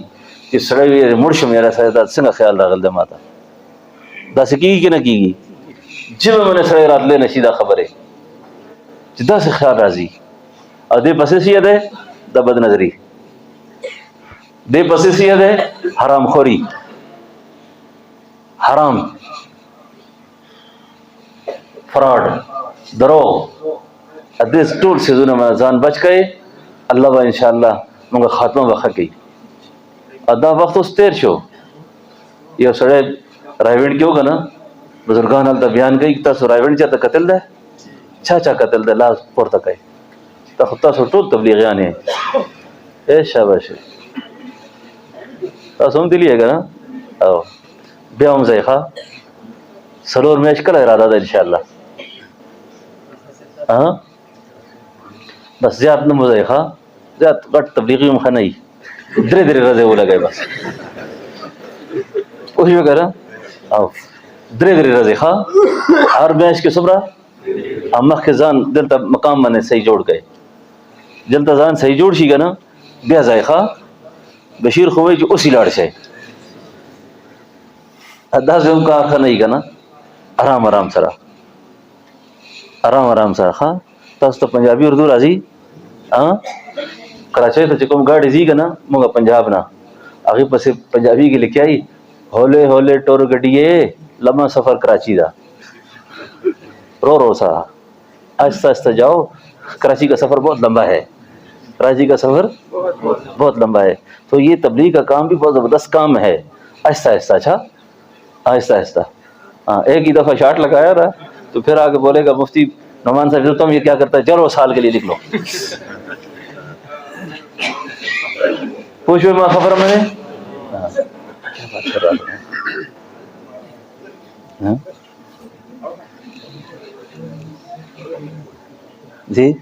چې سړی وي مړ شم یاره سړی دا څنګه خیال راغل دی ما ته داسې کېږي که نه کېږي ژبه باندې سړی راتلی نه شي دا خبرې چې داسې خیال راځي. او دې پسې څه دی د بدنظري دې پسې څه دی حرام خوري حرام، فراڈ، دروغ، ادیس ټول سيزونه ما ځان بچ کړي، الله به ان شاء الله موږ خاتمه وخت کوي. ادا وخت اوس تیر شو. یو سړی رایوینډ کې وګنه بزرګان هلته بیان کوي تاسو رایوینډ چاته قتل ده، چا قتل ده، لاس پورته کوي. تاسو ټول تبلیغیان یې. اے شاباش، تاسو هم دلی یې که نه؟ او بیا هم ځئ ښه. څلور میاشت کله اراده ده انشاءالله؟ بس زیات نه مو ځئ ښه، زیات غټ تبلیغي هم ښه نه وي، 3 ورځې ولګئ بس. پوه شوې که نه؟ او 3 ورځې ښه، هر میاشت کې څومره مخکې ځان دلته مقام باندې صحیح جوړ کړئ. دلته ځان صحیح جوړ شي که نه بیا ځئ ښه. بشیر خو وایي چې اوس یې لاړ شئ. داسې هم کار ښه نه وي که نه. آرام آرام سره، آرام آرام سره ښه. تاسو ته پنجابي اردو راځي؟ کراچۍ ته چې کوم ګاډي ځي که نه موږ پنجاب نه، هغې پسې پنجابي کې لیکیایي ہولے ہولے ٹور گڈیے لمبا سفر کراچی دا، رو رو سا آہستہ آہستہ جاؤ. کراچی کا سفر بہت لمبا ہے، کراچی کا سفر بہت لمبا ہے. تو یہ تبلیغ کا کام بھی بہت زبردست کام ہے. آہستہ آہستہ، اچھا آہستہ آہستہ. ہاں ایک ہی دفعہ شاٹ لگایا نا تو پھر آگے بولے گا مفتی نعمان صاحب تم یہ کیا کرتا ہے، چلو سال کے لیے لکھ لو. پوچھو میں خبر میں نے بات کر رہا ہوں جی.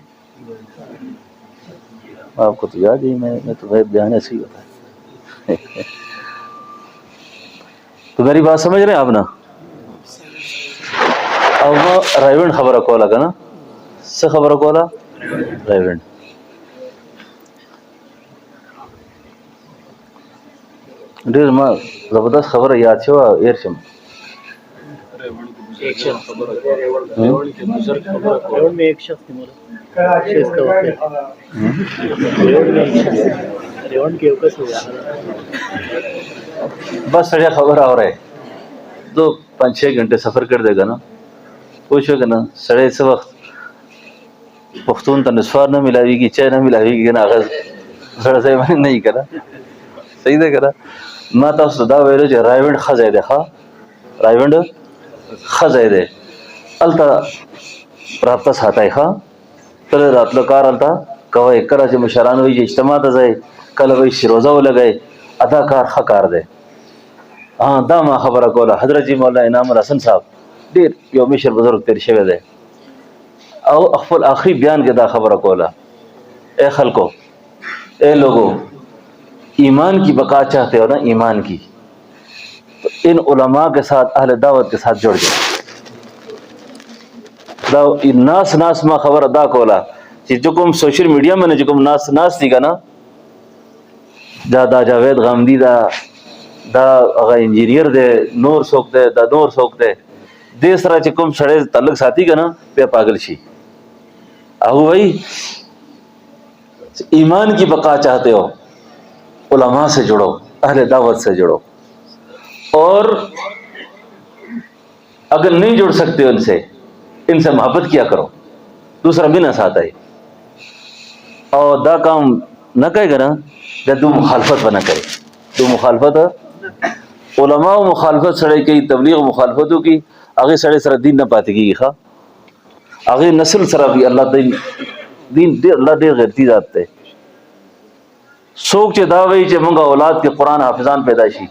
آپ کو تو یاد ہی میں تو بیان ایسے ہی ہوتا ہے. تو میری بات سمجھ رہے ہیں آپ نا؟ اب رائیونڈ خبر کولا کا نا سے خبر کولا رائیونڈ ډېر ما زبردست خبره یاد شوه ایر شم. بس سړی خبر اورئ 2-5-6 گھنٹے سفر کر دے گا نا. پوچھو کہ نا سړی څه وخت پښتون ته نسوار نه ملاویږي، چای نه ملاویږي که نه هغه زړه ځای باندې نه وي که نه. صحیح ده که نه. ما تاسو ته دا ویلو چې رایونډ ښه ځای دی. ښه رایونډ ښه ځای دی، هلته رابطه ساتئ. ښه تللی راتلو کار هلته کوئ. کله چې مشران وایي چې اجتماع ته ځئ، کله وایي چې روزه ولګئ، ادا کار ښه کار دی. دا ما خبره کوله. حضرت جی مولانا انعام الحسن صاحب ډېر یو مشر بزرګ تیر شوی دی او خپل آخری بیان کې دا خبره کوله، اے خلکو، اے لوگو، ایمان کی بقا چاہتے ہو نا، ایمان کی، تو ان علماء کے ساتھ اہل دعوت کے ساتھ جڑ جاؤ. دا ناس ما خبر ادا کولا چې جو کوم سوشل میډیا باندې چې کوم ناس دي که نه، دا جاوید غامدي دا هغه انجینیر دی، نور څوک دی، دا نور څوک دی، دې سره چې کوم سړی تعلق ساتي که نه بیا پاگل شي. هغه وایي ایمان کی بقا چاہتے ہو علماء سے جڑو، اہل دعوت سے جڑو، اور اگر نہیں جڑ سکتے ان سے محبت کیا کرو، دوسرا بھی نہ ساتھ آئے. اور دا کام نہ کہے گا نا دو مخالفت بنا کرے. دو مخالفت علماء و مخالفت سڑے کی، تبلیغ و مخالفتوں کی آگے سڑے سر دین نہ پاتے گی. خواہ آگے نسل سرا بھی اللہ دین اللہ دیر غیرتی ذات تے سوک چې دا وی چې مونږه اولاد کې قرآن حافظان پیدا شي،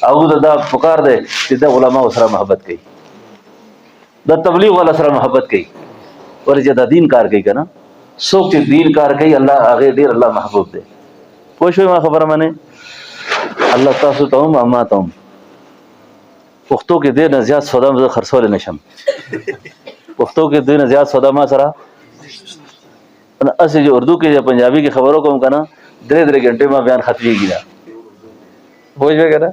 هغه دا پکار دی چې د علماء سره محبت کوي، د تبلیغ والا سره محبت کوي، ورته دا دین کار کوي کنه. سوک چې دین کار کوي الله هغه ډیر الله محبوب دی. پوه شوئ ما خبره باندې؟ الله تاسو ته هم ما ته هم پښتو کې ډېر نه زیات سودا مې خرڅولی نشم. پښتو کې ډېر نه زیات سودا ما سره اسے جو اردو کے یا پنجابی کی خبروں کو ہم کہنا 3 گھنٹے میں بیان ختمی کی نا بوجھ میں کہنا.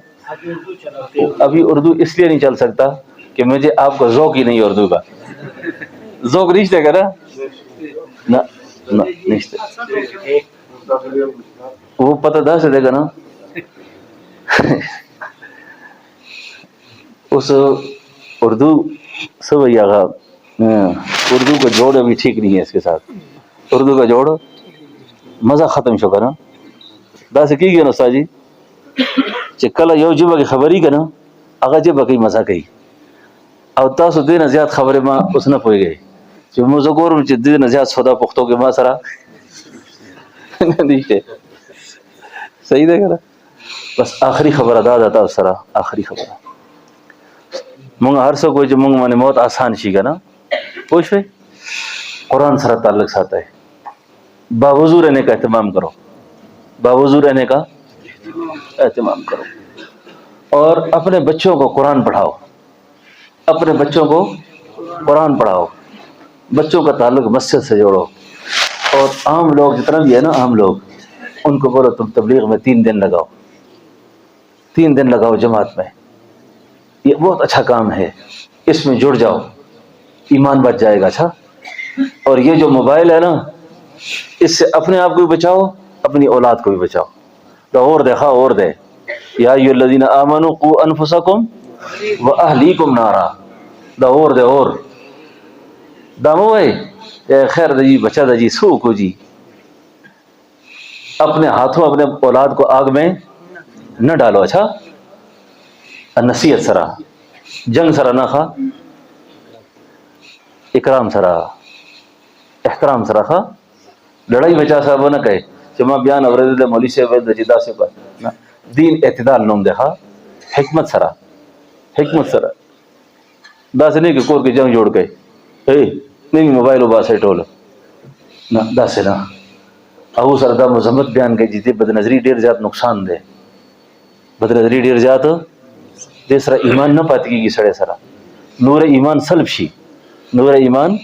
ابھی اردو اس لیے نہیں چل سکتا کہ مجھے آپ کو ذوق ہی نہیں اردو کا. ذوق رشتے کا نا رشتے وہ پتہ دس دے گا نا. اس اردو سب آگا اردو کا جوڑ ابھی ٹھیک نہیں ہے اس کے ساتھ. اردو کا جوڑ مزہ ختم شو کا نا دا سے کی گیا نا استاد جی چې کله یو جبه کې خبري کنه هغه جبه کې مزه کوي او تاسو دې نه زیات خبره ما اوس نه پوهیږئ چې موږ وګورم چې دې نه زیات سودا پښتو کې ما سره نه دی صحیح ده کنه. بس آخری خبره دا ده تاسو سره آخری خبره مونږ هر څه کوی چې مونږ باندې موت آسان شي کنه پوه شئ قرآن سره تعلق ساتئ باوضو رہنے کا اہتمام کرو باوضو رہنے کا اہتمام کرو اور اپنے بچوں کو قرآن پڑھاؤ اپنے بچوں کو قرآن پڑھاؤ بچوں کا تعلق مسجد سے جوڑو اور عام لوگ جتنا بھی ہے نا عام لوگ ان کو بولو تم تبلیغ میں 3 دن لگاؤ 3 دن لگاؤ جماعت میں یہ بہت اچھا کام ہے اس میں جڑ جاؤ ایمان بچ جائے گا. اچھا اور یہ جو موبائل ہے نا اس سے اپنے آپ کو بھی بچاؤ اپنی اولاد کو بھی بچاؤ. دا اور دے خواہ اور دے یا ایھا الذین آمنوا قوا انفسکم واہلیکم نارا دا اور دے اور دامو ہے خیر دا جی بچا دا جی سو کو جی اپنے ہاتھوں اپنے اولاد کو آگ میں نہ ڈالو. اچھا نصیحت سرا جنگ سرا نہ خواہ اکرام سرا احترام سرا خواہ لڑائی بچا صاحب نہ کہے کہ میں بیان اورد دے مولی سے وید جدا سے پر دین اعتدال نوم دے خواہ حکمت سرا دا سے نہیں کہ کور کی جنگ جوڑ کے نہیں موبائل و باسے ٹول نہ دا سے نہ ابو سر دا مذمت بیان کے جیتے بد نظری ډیر زیات نقصان دے بد نظری ډیر زیات دے سرا ایمان نہ پاتی کی سڑے سرا نور ایمان سلب شي نور ایمان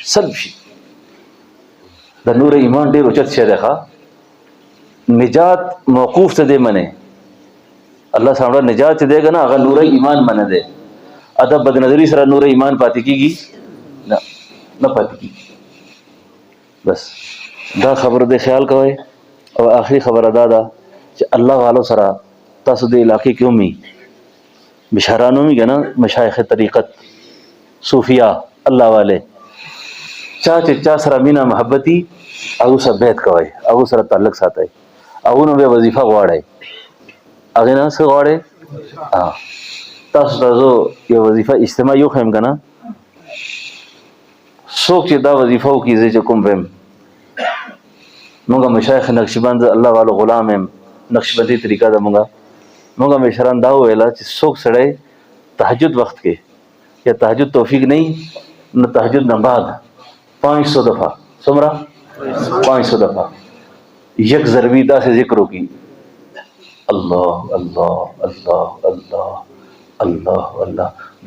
سلب شي دا نور ایمان ډیر اوچت شه ده نجات موقوف ته دے منه الله سامنے نجات دے گا نا اگر نور ایمان منه دے ادب بد نظری سرا نور ایمان پاتی کی نہ پاتی کی. بس دا خبر دے خیال کوئے. اور آخری خبر ادا دا کہ اللہ والو سرا تاسو دے علاقے کیوں می بشارانوں میں گنا مشایخ طریقت صوفیاء اللہ والے چا سرا مینا محبتی اگو سر بیت کوئے اگو سر تعلق ساتھ ہے اگو نو بے وظیفہ غواڑے اگے نا سے غواڑے ہاں تاسو تاسو یہ وظیفہ اجتماع یو خیم کنا سوک چې دا وظیفہ کی زی چې کوم بهم مونږه مشایخ نقشبند الله والو غلام هم نقشبندی طریقہ دا مونږه مشران دا ویلا چې سوک سړی تهجد وخت کې یا تهجد توفیق نہیں نہ تهجد نہ بعد 500 دفعہ سمرا 500 دفعہ یک ضربی دا سے ذکر کی اللہ اللہ اللہ اللہ اللہ اللہ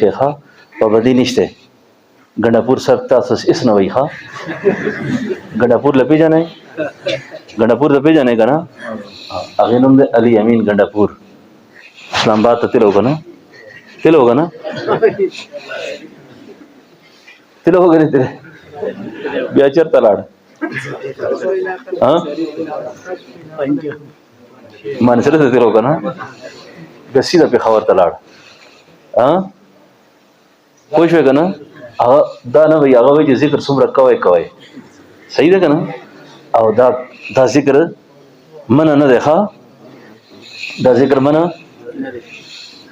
شیخا پابندی نشته گنڈاپور سر تاسو اس نوئی خواہ گنڈاپور لپی جانے گنڈاپور لپی جانے کا نا اغینم دے علی امین گنڈاپور اسلام آباد تا تل ہوگا نا تل ہوگا نا تل ہوگا نہیں تیرے بیاچر تلاڑ مانسرے تا تل ہوگا نا گسی دا پی خوار تلاڑ خوش ہوئے گا نا دا نه وی هغه وی چې ذکر څومره کوي صحیح ده کنه او دا ذکر منه نه ده ښه دا ذکر منه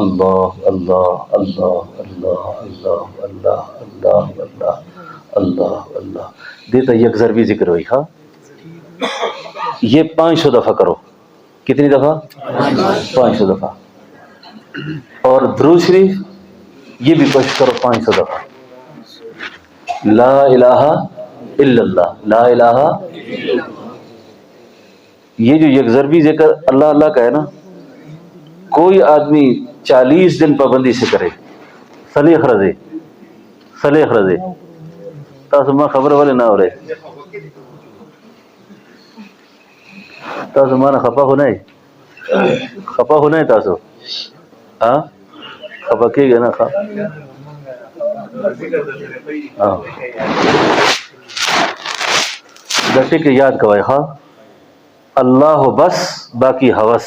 الله الله الله الله الله الله الله الله الله الله دیتا یک ضربی ذکر ہوئی ښه یہ 500 دفعہ کرو کتنی دفعہ 500 دفعہ اور درود شریف یہ بھی کوشش کرو 500 دفعہ لا الہ الا اللہ لا الہ یہ جو یک ضربی ذکر اللہ اللہ کا ہے نا کوئی آدمی 40 دن پابندی سے کرے صلیخ رضے تاسو ما خبر والے نہ ہو رہے تاسو مانا خفا ہونا ہے تاسو ہاں خفا کی گئے نا ہاں گٹے کے یاد کوائے خواہ اللہ بس باقی حوث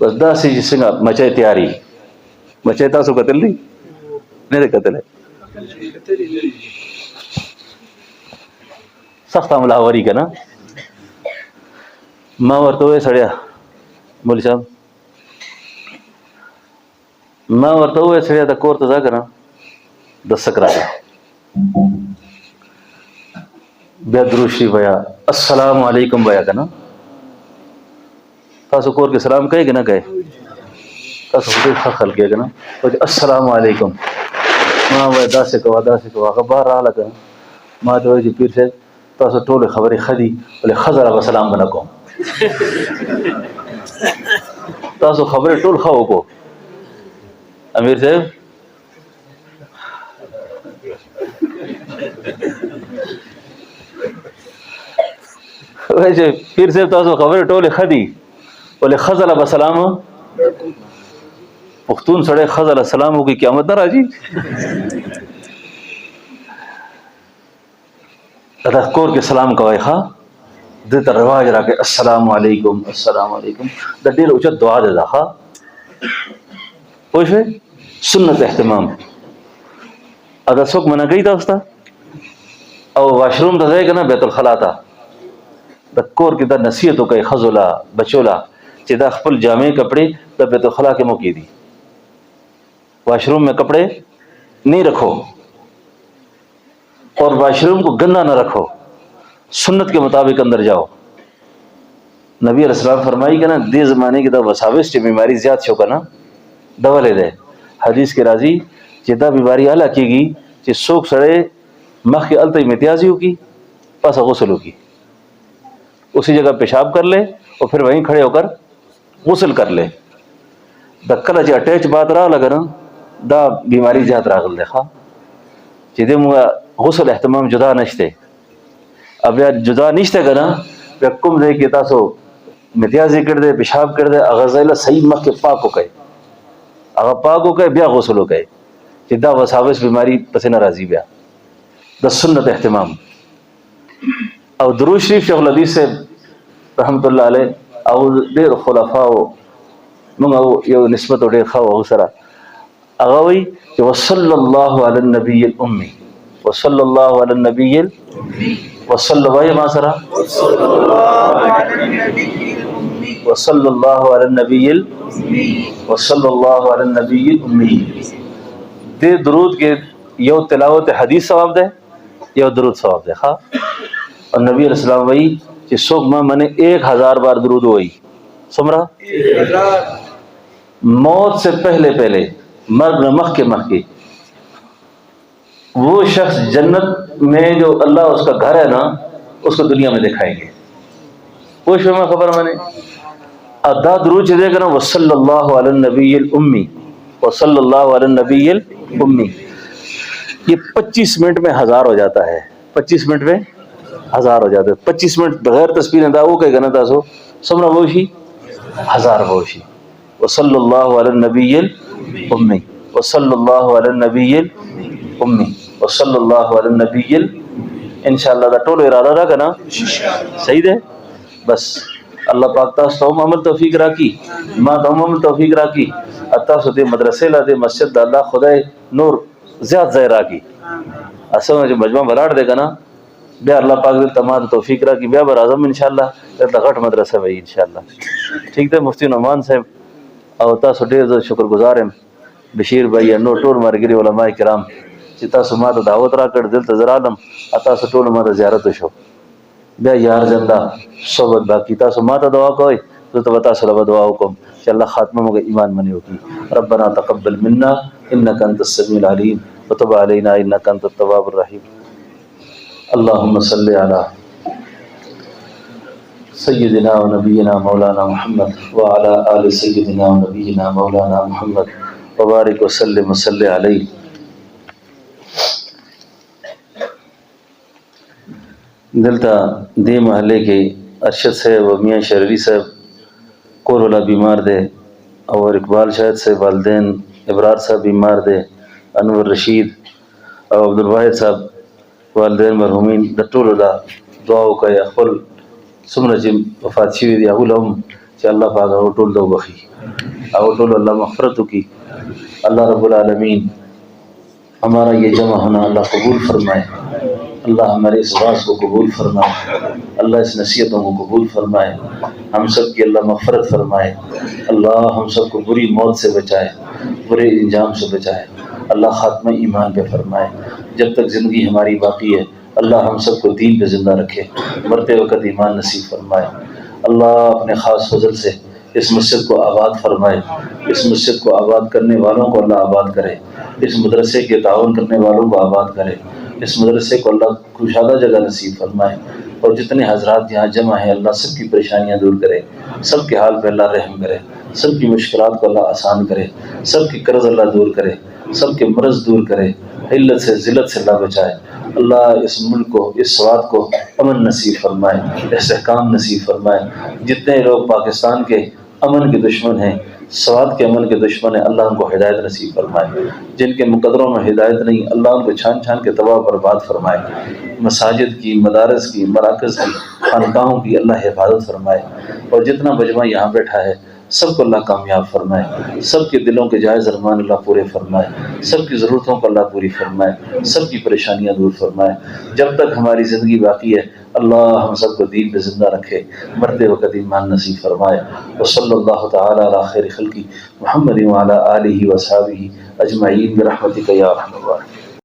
بس داسې چې څنګه مچۍ تیاری مچۍ تاسو کتل دي نه دی کتلی سخت حملاوري که نه ما ورته وویل سړیا مولوي صاحب ما ورته وویل سړیا د کور ته ځه که نه د سک راغله بیا درود شریف ویا السلام علیکم ویا که نه تاسو کور کې سلام کوئ که نه کوئ تاسو خو ډېر ښه خلک یې که نه السلام علیکم ما وایي داسې کوه داسې کوه هغه بهر راغله که نه ما ته وایي چې پیر صاحب تاسو ټولې خبرې ښه دي ولې ښځه را به سلام به نه کوم تاسو خبرې ټول ښه وکړو امیر صاحب وایي چې پیر صاحب تاسو خبرې ټولې ښه دي ولې ښځه له به سلام پښتون سړی ښځه له سلام وکړي قیامت نه راځي دا کور کې سلام کوئ ښه دې ته رواج راکړئ السلام علیکم السلام علیکم دا ډېر اوچت دعا ده دا ښه پوه شوې سنت اهتمام ادا څوک منع کوي تاسو ته او واشروم ته ځئ که نه بیت الخلا ته د کور کې دا نصیحت وکړئ ښځو له بچو له چې دا خپل جامع کپڑے دا بیت الخلا کے موقع دی واش روم میں کپڑے نہیں رکھو اور واش روم کو گندا نہ رکھو سنت کے مطابق اندر جاؤ نبی علیہ السلام فرمائی کہ نا دے زمانے کی دا وساوس چې بیماری زیات شو که نه دوا لے دے حدیث کے راضی چې دا بیماری اعلیٰ کیږي چې څوک سړی مخکې هلته امتیازي وکړي پس غسل وکړي اسی جگہ پیشاب کر لے اور پھر وہیں کھڑے ہو کر غسل کر لے دا کله چې اٹیچ بات راغله که نه دا بیماری زیات راغلی دی ښه چې دې موږ غسل اهتمام جدا نشته اب بیا جدا نشته که نه بیا کوم ځای کې تاسو متیازې کړی دی پیشاب کړی دی هغه ځای له صحیح مخکې پاک وکړئ هغه پاک وکړئ بیا غسل وکړئ چې دا وساوس بیماری پسې نه راځي بیا د سنت اهتمام او درود شریف شیخ الحدیث صاحب رحمت الله علیه او ډېر خلفاو موږ یو نسبت ډېر ښه و هغه سره هغه وایي چې وصلی الله علی النبي الامي وصلی الله علی النبي وصلی وایي ما سره وصلی الله علی النبي وصلی الله علی النبي الامي دې درود کې یو تلاوت حدیث ثواب ده یو درود ثواب ده ښه اور نبی علیہ السلام وایي چې څوک ما منه 1000 بار درود وایي څومره موت سے پہلے پہلے مرگ نہ مخ کے وہ شخص جنت میں جو اللہ اس کا گھر ہے نا اس کو دنیا میں دکھائیں گے وہ شما خبر میں نے ادا درود دے گا نا وصلی اللہ علی النبی الامی وصلی اللہ علی النبی الامی یہ 25 منٹ میں 1000 ہو جاتا ہے 25 منٹ میں 1000 ہو جاتا ہے 25 منٹ بغیر تسبیح ادا وہ کہے گا نا تاسو سمرا ووشی 1000 ووشی وصلی اللہ علی النبی الامی وصلی اللہ علی النبی الامی وصلی اللہ علی النبی انشاءاللہ دا ټول اراده را کنه صحیح ده بس الله پاک تاسو ته عمل توفیق راکړي ما ته عمل توفیق راکړي تاسو دې مدرسې لا دې مسجد د الله خدای نور زیات ځای راکړي اسمه چې مجمع ولاړ دی کنه بیا الله پاک دې تمام توفیق راکړي بیا بر اعظم انشاءالله د غټ مدرسه وي انشاءالله ٹھیک ده مفتی نعمان صاحب او تاسو ډېر شکر گزار یم بشیر بھائی نو ټول مرګري علما کرام چې تاسو ما ته دعوت راکړ دلته زه رالم تاسو ټول ما ته زیارت وشو بیا یار زنده صحبت باقي تاسو ما ته دعا کوئ زه ته به تاسو له دعا وکړم چې الله خاتمه موږ ایمان منې وکړي ربنا تقبل منا انك انت السميع العليم وتب علينا انك انت التواب الرحيم اللهم صل على سيدنا ونبينا مولانا محمد وعلى آل سيدنا ونبينا مولانا محمد وبارك وسلم وصلی علیہ دلتا دے محلے کے ارشد صاحب و میاں شرری صاحب کور والا بیمار دے اور اقبال شاہد سے والدین ابرار صاحب بیمار دے انور رشید اور عبدالواحد صاحب والدین مرحومین د ټولو لا دعا وکړئ خپل څومره چې وفات شوي دي هغو له هم چې کہ اللہ پاک اوٹول دو بخی اوٹول اللہ مغفرت کی. اللہ رب العالمین ہمارا یہ جمع ہونا اللہ قبول فرمائے. اللہ ہمارے اس واز کو قبول فرمائے. اللہ اس نصیحتوں کو قبول فرمائے. ہم سب کی اللہ مغفرت فرمائے. اللہ ہم سب کو بری موت سے بچائے, برے انجام سے بچائے. اللہ خاتمہ ایمان پہ فرمائے. جب تک زندگی ہماری باقی ہے اللہ ہم سب کو دین پہ زندہ رکھے, مرتے وقت ایمان نصیب فرمائے. اللہ اپنے خاص فضل سے اس مسجد کو آباد فرمائے. اس مسجد کو آباد کرنے والوں کو اللہ آباد کرے. اس مدرسے کے تعاون کرنے والوں کو آباد کرے. اس مدرسے کو اللہ کشادہ جگہ نصیب فرمائے. اور جتنے حضرات یہاں جمع ہیں اللہ سب کی پریشانیاں دور کرے. سب کے حال پہ اللہ رحم کرے. سب کی مشکلات کو اللہ آسان کرے. سب کی قرض اللہ دور کرے. سب کے مرض دور کرے. علت سے ذلت سے اللہ بچائے. اللہ اس ملک کو, اس سوات کو امن نصیب فرمائے, استحکام نصیب فرمائے. جتنے لوگ پاکستان کے امن کے دشمن ہیں, سوات کے امن کے دشمن ہیں, اللہ ان کو ہدایت نصیب فرمائے. جن کے مقدروں میں ہدایت نہیں اللہ ان کو چھان چھان کے تباہ برباد فرمائے. مساجد کی, مدارس کی, مراکز کی, خانقاہوں کی اللہ حفاظت فرمائے. اور جتنا مجمع یہاں بیٹھا ہے سب کو اللہ کامیاب فرمائے. سب کے دلوں کے جائز ارمان اللہ پورے فرمائے. سب کی ضرورتوں کو اللہ پوری فرمائے. سب کی پریشانیاں دور فرمائے. جب تک ہماری زندگی باقی ہے اللہ ہم سب کو دین پہ زندہ رکھے, مرتے وقت ایمان نصیب فرمائے. وصلی اللہ تعالی علی خیر خلقی محمد وعلی آلہ وصحبہ اجمعین برحمتک یا ارحم الراحمین.